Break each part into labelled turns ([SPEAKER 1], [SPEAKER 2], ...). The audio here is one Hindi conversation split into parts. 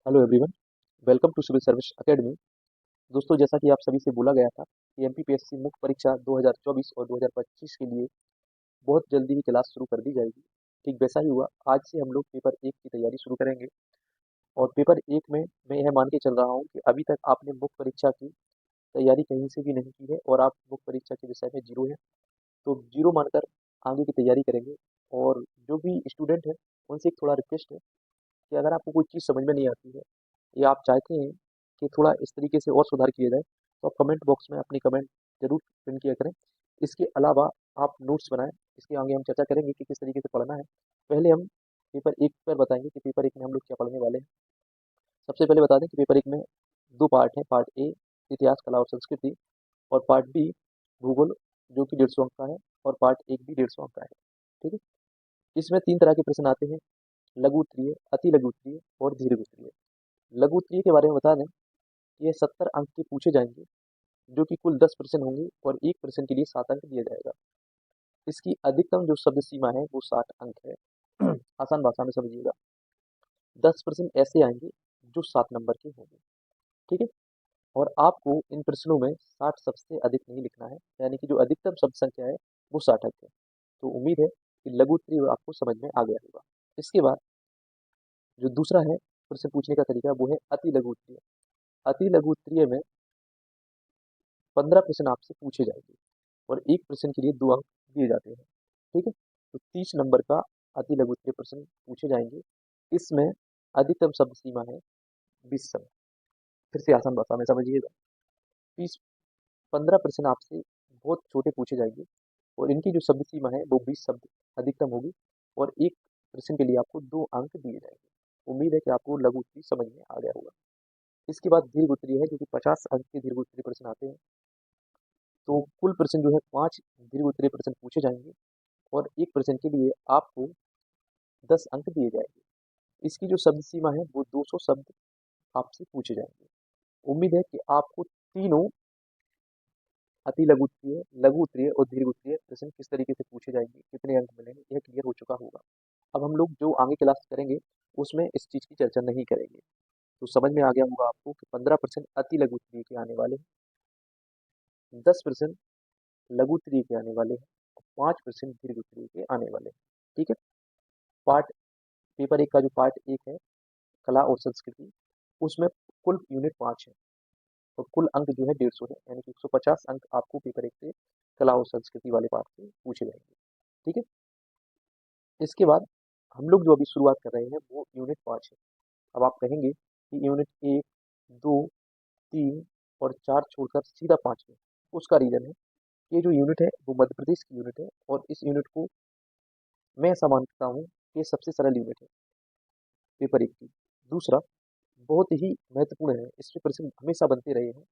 [SPEAKER 1] Hello everyone, welcome to civil service academy. दोस्तों, जैसा कि आप सभी से बोला गया था कि एमपीपीएससी मुख्य परीक्षा 2024 और 2025 के लिए बहुत जल्दी ही क्लास शुरू कर दी जाएगी। ठीक वैसा ही हुआ। आज से हम लोग पेपर एक की तैयारी शुरू करेंगे। और पेपर एक में मैं यह मान के चल रहा हूँ कि अभी तक आपने मुख्य परीक्षा की तैयारी कहीं से भी नहीं की है और आप मुख्य परीक्षा के विषय में जीरो है। तो जीरो मानकर आगे की तैयारी करेंगे। और जो भी स्टूडेंट है उनसे एक थोड़ा रिक्वेस्ट है कि अगर आपको कोई चीज़ समझ में नहीं आती है या आप चाहते हैं कि थोड़ा इस तरीके से और सुधार किया जाए, तो आप कमेंट बॉक्स में अपनी कमेंट जरूर पिन किया करें। इसके अलावा आप नोट्स बनाएं। इसके आगे हम चर्चा करेंगे कि किस तरीके से पढ़ना है। पहले हम पेपर एक पर बताएंगे कि पेपर एक में हम लोग क्या पढ़ने वाले हैं। सबसे पहले बता दें कि पेपर एक में दो पार्ट हैं। पार्ट ए इतिहास, कला और संस्कृति, और पार्ट बी भूगोल, जो कि 150 अंक का है। और पार्ट एक भी 150 अंक का है। ठीक है। इसमें तीन तरह के प्रश्न आते हैं: लघु उत्तरीय, अति लघु उत्तरीय और दीर्घ उत्तरीय। लघु उत्तरीय के बारे में बता दें कि ये 70 अंक के पूछे जाएंगे, जो कि कुल 10 प्रश्न होंगे और एक प्रश्न के लिए 7 अंक दिया जाएगा। इसकी अधिकतम जो शब्द सीमा है वो 60 अंक है। आसान भाषा में समझिएगा। 10 प्रश्न ऐसे आएंगे जो 7 नंबर के होंगे। ठीक है। और आपको इन प्रश्नों में 60 सबसे अधिक नहीं लिखना है, यानी कि जो अधिकतम शब्द संख्या है वो 60 अंक है। तो उम्मीद है कि लघु उत्तरीय आपको समझ में आ गया होगा। इसके बाद जो दूसरा है प्रश्न पूछने का तरीका, वो है अति लघु उत्तरीय। अति लघु उत्तरीय में 15 प्रश्न आपसे पूछे जाएंगे और एक प्रश्न के लिए 2 अंक दिए जाते हैं। ठीक है। तो 30 नंबर का अति लघु उत्तरीय प्रश्न पूछे जाएंगे। इसमें अधिकतम शब्द सीमा है 20 शब्द। फिर से आसान भाषा में समझिएगा। 20 15 प्रश्न आपसे बहुत छोटे पूछे जाएंगे और इनकी जो शब्द सीमा है वो 20 शब्द अधिकतम होगी और एक प्रश्न के लिए आपको 2 अंक दिए जाएंगे। उम्मीद है कि आपको लघु उत्तरीय समझ में आ गया होगा। इसके बाद दीर्घ उत्तरीय है, जो कि 50 अंक के दीर्घ उत्तरीय प्रश्न आते हैं। तो कुल प्रश्न जो है 5 दीर्घ उत्तरीय प्रश्न पूछे जाएंगे और एक प्रश्न के लिए आपको 10 अंक दिए जाएंगे। इसकी जो शब्द सीमा है वो 200 शब्द आपसे पूछे जाएंगे। उम्मीद है कि आपको तीनों अति लघु उत्तरीय, लघु उत्तरीय और दीर्घ उत्तरीय प्रश्न किस तरीके से पूछे जाएंगे, कितने अंक मिलेंगे, यह क्लियर हो चुका होगा। अब हम लोग जो आगे क्लास करेंगे उसमें इस चीज की चर्चा नहीं करेंगे। तो समझ में आ गया होगा आपको कि 15% अति लघु उत्तरीय के आने वाले हैं, 10% लघु उत्तरीय के आने वाले हैं और 5% दीर्घ उत्तरीय के आने वाले हैं। ठीक है। पार्ट पेपर एक का जो पार्ट एक है, कला और संस्कृति, उसमें कुल यूनिट 5 है और कुल अंक जो है 150 है, यानी कि 150 अंक आपको पेपर एक से कला और संस्कृति वाले पार्ट से पूछे जाएंगे। ठीक है। इसके बाद हम लोग जो अभी शुरुआत कर रहे हैं वो यूनिट 5 है। अब आप कहेंगे कि यूनिट एक, दो, तीन और चार छोड़कर सीधा 5 में। उसका रीजन है, ये जो यूनिट है वो मध्य प्रदेश की यूनिट है और इस यूनिट को मैं ऐसा मानता हूँ कि ये सबसे सरल यूनिट है पेपर एक की। दूसरा, बहुत ही महत्वपूर्ण है, इसमें प्रश्न हमेशा बनते रहे हैं।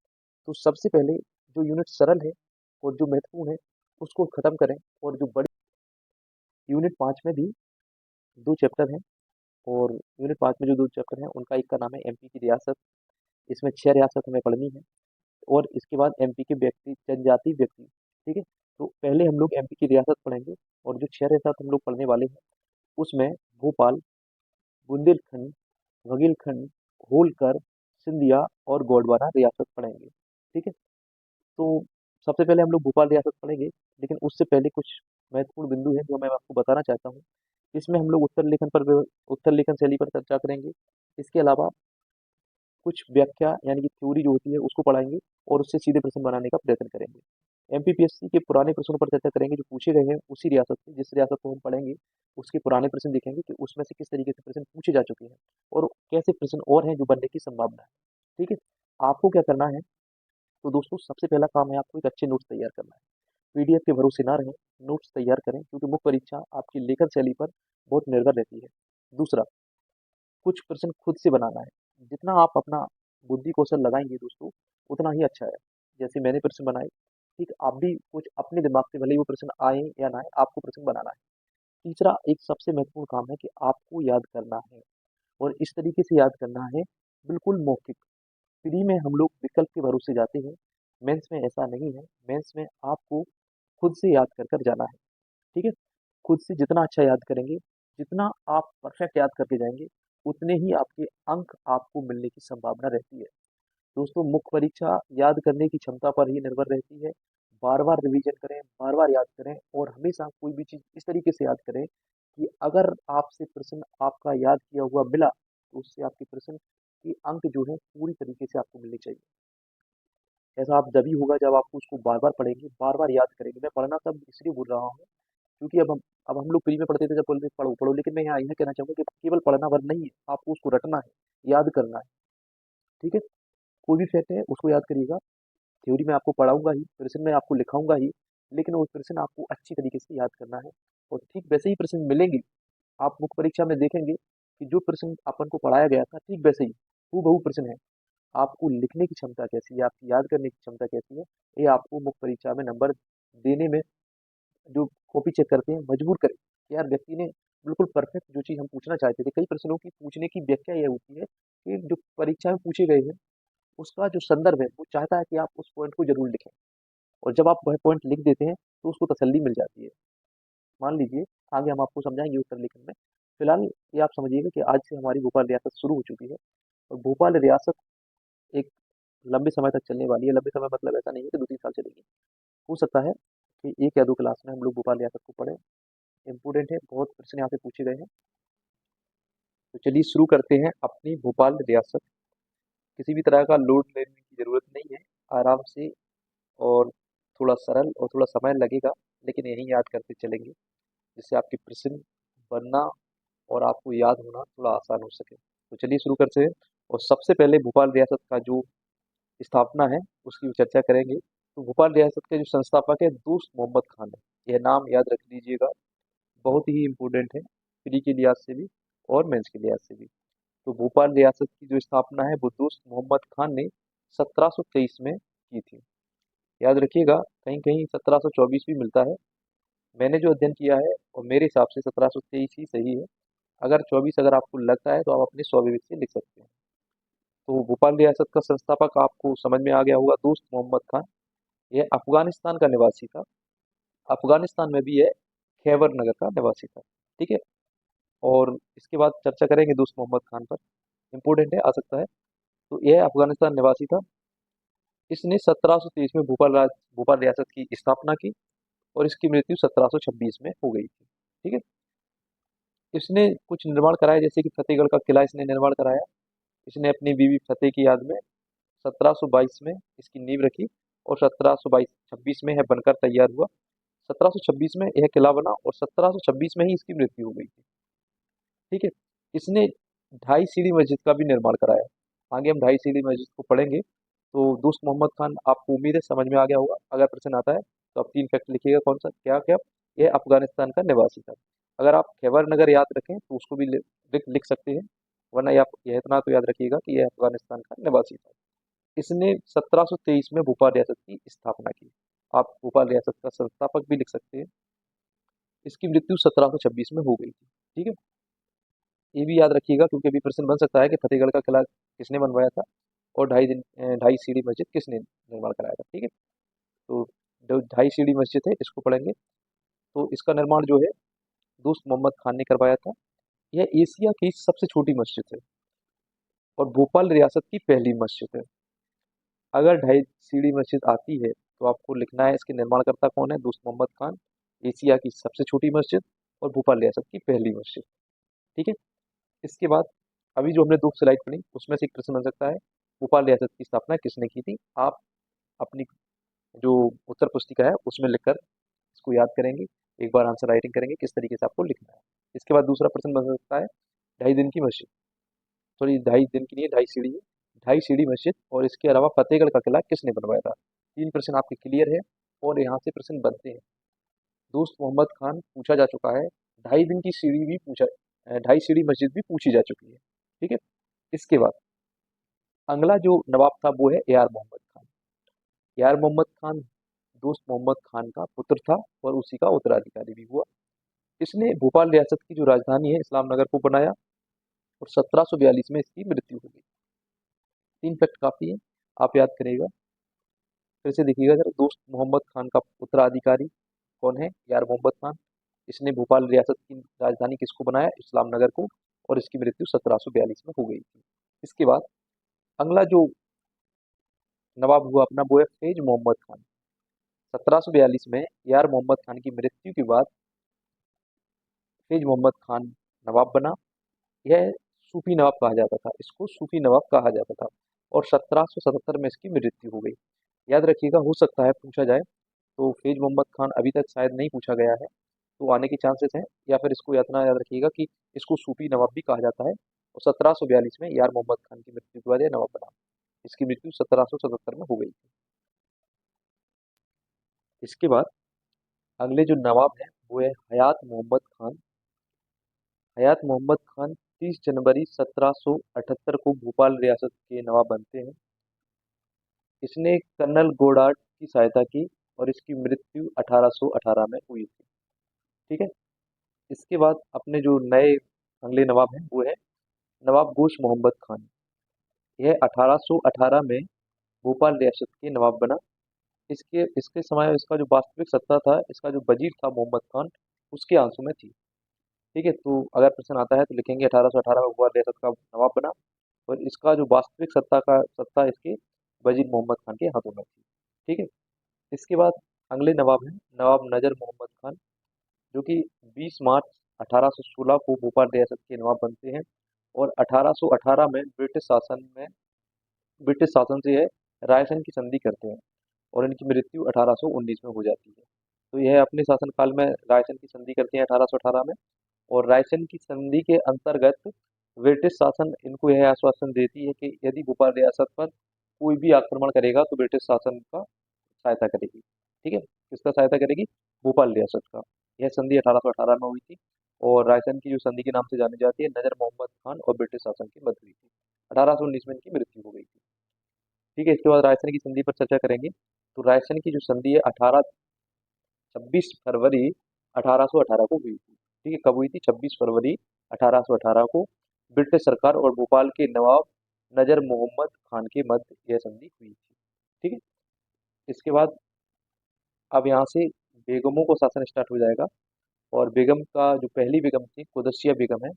[SPEAKER 1] तो सबसे पहले जो यूनिट सरल है और जो महत्वपूर्ण है उसको खत्म करें। और जो बड़ी यूनिट 5 में भी दो चैप्टर हैं और यूनिट 5 में जो दो चैप्टर हैं उनका एक का नाम है एमपी की रियासत। इसमें 6 रियासत हमें पढ़नी है और इसके बाद एमपी के व्यक्ति, जनजाति व्यक्ति। ठीक है। तो पहले हम लोग एमपी की रियासत पढ़ेंगे और जो 6 रियासत हम लोग पढ़ने वाले हैं उसमें भोपाल, बुंदेलखंड, बघेलखंड, होलकर, सिंधिया और गोंडवाना रियासत पढ़ेंगे। ठीक है। तो सबसे पहले हम लोग भोपाल रियासत पढ़ेंगे, लेकिन उससे पहले कुछ महत्वपूर्ण बिंदु है जो मैं आपको बताना चाहता हूँ। इसमें हम लोग उत्तर लेखन शैली पर चर्चा करेंगे। इसके अलावा कुछ व्याख्या यानी कि थ्योरी जो होती है उसको पढ़ाएंगे और उससे सीधे प्रश्न बनाने का प्रयत्न करेंगे। एमपीपीएससी के पुराने प्रश्नों पर चर्चा करेंगे जो पूछे गए हैं उसी रियासत से, जिस रियासत को हम पढ़ेंगे उसके पुराने प्रश्न देखेंगे कि उसमें से किस तरीके से प्रश्न पूछे जा चुके हैं और कैसे प्रश्न और हैं जो बनने की संभावना है। ठीक है। आपको क्या करना है? तो दोस्तों, सबसे पहला काम है आपको एक अच्छे नोट्स तैयार करना है। पीडीएफ के भरोसे ना रहें, नोट्स तैयार करें, क्योंकि मुख्य परीक्षा आपकी लेखन शैली पर बहुत निर्भर रहती है। दूसरा, कुछ प्रश्न खुद से बनाना है। जितना आप अपना बुद्धि कौशल लगाएंगे दोस्तों, उतना ही अच्छा है। जैसे मैंने प्रश्न बनाए, ठीक आप भी कुछ अपने दिमाग से, भले ही वो प्रश्न आए या ना आए, आपको प्रश्न बनाना है। तीसरा, एक सबसे महत्वपूर्ण काम है कि आपको याद करना है और इस तरीके से याद करना है, बिल्कुल मौखिक। प्री में हम लोग विकल्प के भरोसे जाते हैं, मेंस में ऐसा नहीं है। मेंस में आपको खुद से याद कर कर जाना है। ठीक है। खुद से जितना अच्छा याद करेंगे, जितना आप परफेक्ट याद करके जाएंगे, उतने ही आपके अंक आपको मिलने की संभावना रहती है। दोस्तों, मुख्य परीक्षा याद करने की क्षमता पर ही निर्भर रहती है। बार-बार रिवीजन करें, बार-बार याद करें और हमेशा कोई भी चीज़ इस तरीके से याद करें कि अगर आपसे प्रश्न आपका याद किया हुआ मिला, तो उससे आपके प्रश्न के अंक जो है पूरी तरीके से आपको मिलने चाहिए। ऐसा आप तभी होगा जब आप उसको बार-बार पढ़ेंगे, बार-बार याद करेंगे। मैं पढ़ना तब इसलिए बोल रहा हूँ क्योंकि अब हम लोग फ्री में पढ़ते थे जब बोलते थे पढ़ो, पढ़ो, लेकिन मैं यहाँ ये कहना चाहूँगा कि केवल पढ़ना वर्ड नहीं है, आपको उसको रटना है, याद करना है, ठीक है? कोई भी फैक्ट है उसको याद करिएगा, थ्योरी में आपको पढ़ाऊँगा ही, प्रश्न में आपको लिखाऊँगा ही, लेकिन वो प्रश्न आपको अच्छी तरीके से याद करना है और ठीक वैसे ही प्रश्न मिलेंगे। आप मुख्य परीक्षा में देखेंगे कि जो प्रश्न अपन को पढ़ाया गया था, ठीक वैसे ही हूबहू प्रश्न है। आपको लिखने की क्षमता कैसी है, आपकी याद करने की क्षमता कैसी है, ये आपको मुख्य परीक्षा में नंबर देने में जो कॉपी चेक करते हैं मजबूर करें कि यार व्यक्ति ने बिल्कुल परफेक्ट जो चीज़ हम पूछना चाहते थे। कई प्रश्नों की पूछने की व्याख्या यह होती है कि जो परीक्षा में पूछे गए हैं, उसका जो संदर्भ है, वो चाहता है कि आप उस पॉइंट को ज़रूर लिखें और जब आप वह पॉइंट लिख देते हैं, तो उसको तसल्ली मिल जाती है। मान लीजिए, आगे हम आपको समझाएँगे उत्तर लेखन में। फिलहाल ये आप समझिएगा कि आज से हमारी भोपाल रियासत शुरू हो चुकी है और भोपाल रियासत एक लंबे समय तक चलने वाली है। लंबे समय मतलब ऐसा नहीं है कि 2-3 साल चलेगी। हो सकता है कि 1 या 2 क्लास में हम लोग भोपाल रियासत को पढ़ें। इम्पोर्टेंट है, बहुत प्रश्न यहाँ पे पूछे गए हैं। तो चलिए शुरू करते हैं अपनी भोपाल रियासत। किसी भी तरह का लोड लेने की ज़रूरत नहीं है, आराम से और थोड़ा सरल और थोड़ा समय लगेगा, लेकिन यही याद करते चलेंगे, जिससे आपके प्रश्न बनना और आपको याद होना थोड़ा आसान हो सके। तो चलिए शुरू करते हैं और सबसे पहले भोपाल रियासत का जो स्थापना है, उसकी चर्चा करेंगे। तो भोपाल रियासत के जो संस्थापक है, दोस्त मोहम्मद खान है। यह नाम याद रख लीजिएगा, बहुत ही इम्पोर्टेंट है, प्री के लिहाज से भी और मेंस के लिहाज से भी। तो भोपाल रियासत की जो स्थापना है वो दोस्त मोहम्मद खान ने 1723 में की थी। याद रखिएगा, कहीं कहीं 1724 भी मिलता है। मैंने जो अध्ययन किया है और मेरे हिसाब से 1723 ही सही है। अगर 24 अगर आपको लगता है तो आप अपने स्वविवेक से लिख सकते हैं। तो भोपाल रियासत का संस्थापक आपको समझ में आ गया होगा, दोस्त मोहम्मद खान। यह अफगानिस्तान का निवासी था। अफगानिस्तान में भी यह खैबर नगर का निवासी था। ठीक है। और इसके बाद चर्चा करेंगे दोस्त मोहम्मद खान पर। इंपॉर्टेंट है, आ सकता है। तो यह अफगानिस्तान निवासी था। इसने 1723 में भोपाल रियासत की स्थापना की और इसकी मृत्यु 1726 में हो गई थी। ठीक है। इसने कुछ निर्माण कराया, जैसे कि फतेहगढ़ का किला इसने निर्माण कराया। इसने अपनी बीवी फतेह की याद में 1722 में इसकी नींव रखी और 1726 में यह बनकर तैयार हुआ। 1726 में यह किला बना और 1726 में ही इसकी मृत्यु हो गई थी। ठीक है। इसने ढाई सीढ़ी मस्जिद का भी निर्माण कराया। आगे हम ढाई सीढ़ी मस्जिद को पढ़ेंगे। तो दोस्त मोहम्मद खान आपको उम्मीद है समझ में आ गया होगा। अगर प्रश्न आता है तो आप 3 फैक्ट लिखिएगा, कौन सा क्या क्या। यह अफगानिस्तान का निवासी था। अगर आप खैबर नगर याद रखें तो उसको भी लिख सकते हैं, वरना आप यह इतना तो याद रखिएगा कि यह अफगानिस्तान का निवासी था। इसने 1723 में भोपाल रियासत की स्थापना की। आप भोपाल रियासत का संस्थापक भी लिख सकते हैं। इसकी मृत्यु 1726 में हो गई थी। ठीक है। ये भी याद रखिएगा क्योंकि अभी प्रश्न बन सकता है कि फतेहगढ़ का किला किसने बनवाया था और ढाई सीढ़ी मस्जिद किसने निर्माण कराया था। ठीक है। तो जो ढाई सीढ़ी मस्जिद है इसको पढ़ेंगे। तो इसका निर्माण जो है दोस्त मोहम्मद खान ने करवाया था। यह एशिया की सबसे छोटी मस्जिद है और भोपाल रियासत की पहली मस्जिद है। अगर ढाई सीढ़ी मस्जिद आती है तो आपको लिखना है इसके निर्माणकर्ता कौन है, दोस्त मोहम्मद खान, एशिया की सबसे छोटी मस्जिद और भोपाल रियासत की पहली मस्जिद। ठीक है। इसके बाद अभी जो हमने 2 स्लाइड पढ़ी उसमें से एक प्रश्न बन सकता है, भोपाल रियासत की स्थापना किसने की थी। आप अपनी जो उत्तर पुस्तिका है उसमें लिखकर इसको याद करेंगे, एक बार आंसर राइटिंग करेंगे किस तरीके से आपको लिखना है। इसके बाद दूसरा प्रश्न बन सकता है, ढाई दिन की मस्जिद, सॉरी 2.5 दिन की नहीं, ढाई सीढ़ी है, ढाई सीढ़ी मस्जिद और इसके अलावा फतेहगढ़ का किला किसने बनवाया था। 3 प्रश्न आपके क्लियर है और यहाँ से प्रश्न बनते हैं। दोस्त मोहम्मद खान पूछा जा चुका है, ढाई दिन की सीढ़ी भी पूछा, ढाई सीढ़ी मस्जिद भी पूछी जा चुकी है। ठीक है। इसके बाद अगला जो नवाब था वो है A R Mohammad Khan. A R Mohammad Khan Dost Mohammad Khan का पुत्र था और उसी का उत्तराधिकारी भी हुआ। इसने भोपाल रियासत की जो राजधानी है इस्लाम नगर को बनाया और 1742 में इसकी मृत्यु हो गई। 3 फैक्ट काफी है, आप याद करिएगा। फिर से देखिएगा जरा, दोस्त मोहम्मद खान का उत्तराधिकारी कौन है, यार मोहम्मद खान। इसने भोपाल रियासत की राजधानी किसको बनाया, इस्लाम नगर को। और इसकी मृत्यु 1742 में हो गई थी। इसके बाद अगला जो नवाब हुआ अपना वो है फैज मोहम्मद खान। 1742 में यार मोहम्मद खान की मृत्यु के बाद फैज मोहम्मद खान नवाब बना। यह सूफी नवाब कहा जाता था, इसको सूफी नवाब कहा जाता था। और 1777 में इसकी मृत्यु हो गई। याद रखिएगा, हो सकता है पूछा जाए, तो फैज मोहम्मद खान अभी तक शायद नहीं पूछा गया है, तो आने के चांसेस हैं। या फिर इसको इतना याद रखिएगा कि इसको सूफी नवाब भी कहा जाता है। और 1742 में यार मोहम्मद खान की मृत्यु के बाद यह नवाब बना। इसकी मृत्यु 1777 में हो गई थी। इसके बाद अगले जो नवाब हैं वो है हयात मोहम्मद खान। हयात मोहम्मद खान 30 जनवरी 1778 को भोपाल रियासत के नवाब बनते हैं। इसने कर्नल गोडार्ड की सहायता की और इसकी मृत्यु 1818 में हुई थी। ठीक है। इसके बाद अपने जो नए अगले नवाब हैं वो है नवाब गोश मोहम्मद खान। यह 1818 में भोपाल रियासत के नवाब बना। इसके इसके समय इसका जो वास्तविक सत्ता था, इसका जो वजीर था मोहम्मद खान, उसके आंसू में थी। ठीक है, तो अगर प्रश्न आता है तो लिखेंगे 1818 में भोपाल रियासत का नवाब बना और इसका जो वास्तविक सत्ता इसके वजीर मोहम्मद खान के हाथों में थी। ठीक है। इसके बाद अगले नवाब हैं नवाब नजर मोहम्मद खान, जो कि 20 मार्च 1816 को भोपाल रियासत के नवाब बनते हैं। और 1818 में ब्रिटिश शासन से यह रायसन की संधि करते हैं और इनकी मृत्यु 1819 में हो जाती है। तो यह अपने शासनकाल में रायसन की संधि करते हैं 1818 में। और रायसन की संधि के अंतर्गत ब्रिटिश शासन इनको यह आश्वासन देती है कि यदि भोपाल रियासत पर कोई भी आक्रमण करेगा तो ब्रिटिश शासन का सहायता करेगी। ठीक है, किसका सहायता करेगी? भोपाल रियासत का। यह संधि 1818 में हुई थी और रायसन की जो संधि के नाम से जानी जाती है, नजर मोहम्मद खान और ब्रिटिश शासन की मध्य हुई थी। 1819 में इनकी मृत्यु हो गई थी। ठीक है, इसके बाद रायसन की संधि पर चर्चा करेंगे। तो रायसन की जो संधि है 26 फरवरी 1818 को हुई थी। ठीक है, कब हुई थी? 26 फरवरी 1818 को ब्रिटिश सरकार और भोपाल के नवाब नजर मोहम्मद खान के मध्य यह संधि हुई थी। ठीक है। इसके बाद अब यहाँ से बेगमों को शासन स्टार्ट हो जाएगा। और बेगम का जो पहली बेगम थी कुदसिया बेगम है,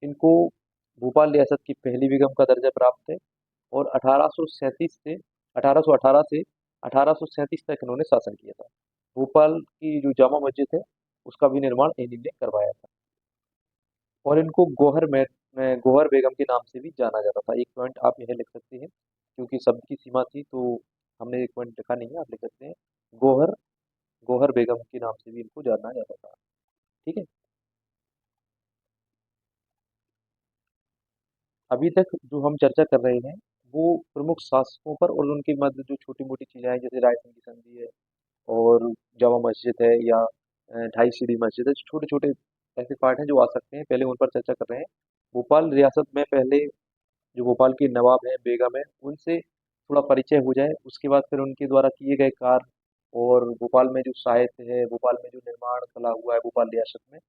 [SPEAKER 1] इनको भोपाल रियासत की पहली बेगम का दर्जा प्राप्त है। और 1818 से 1837 तक इन्होंने शासन किया था। भोपाल की जो जामा मस्जिद है उसका भी निर्माण इन्हीं ने करवाया था। और इनको गोहर बेगम के नाम से भी जाना जाता था। एक पॉइंट आप यह लिख सकते हैं, क्योंकि शब्द की सीमा थी तो हमने एक पॉइंट लिखा नहीं है, आप लिख सकते हैं गोहर गोहर बेगम के नाम से भी इनको जाना जाता था। ठीक है। अभी तक जो हम चर्चा कर रहे हैं वो प्रमुख शासकों पर और उनके मध्य जो छोटी मोटी चीजें हैं, जैसे रायसन की संधि है और जामा मस्जिद है या ढाई सीढ़ी मस्जिद है, छोटे छोटे ऐसे पार्ट हैं जो आ सकते हैं, पहले उन पर चर्चा कर रहे हैं। भोपाल रियासत में पहले जो भोपाल के नवाब हैं बेगम है उनसे थोड़ा परिचय हो जाए, उसके बाद फिर उनके द्वारा किए गए कार्य और भोपाल में जो साहित्य है, भोपाल में जो निर्माण कला हुआ है भोपाल रियासत में,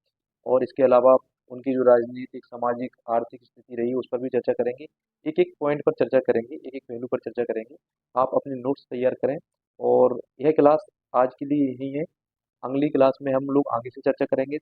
[SPEAKER 1] और इसके अलावा उनकी जो राजनीतिक सामाजिक आर्थिक स्थिति रही उस पर भी चर्चा करेंगे। एक एक पॉइंट पर चर्चा करेंगे, एक एक पहलू पर चर्चा करेंगे। आप अपने नोट्स तैयार करें। और यह क्लास आज के लिए यही है। अगली क्लास में हम लोग आगे से चर्चा करेंगे।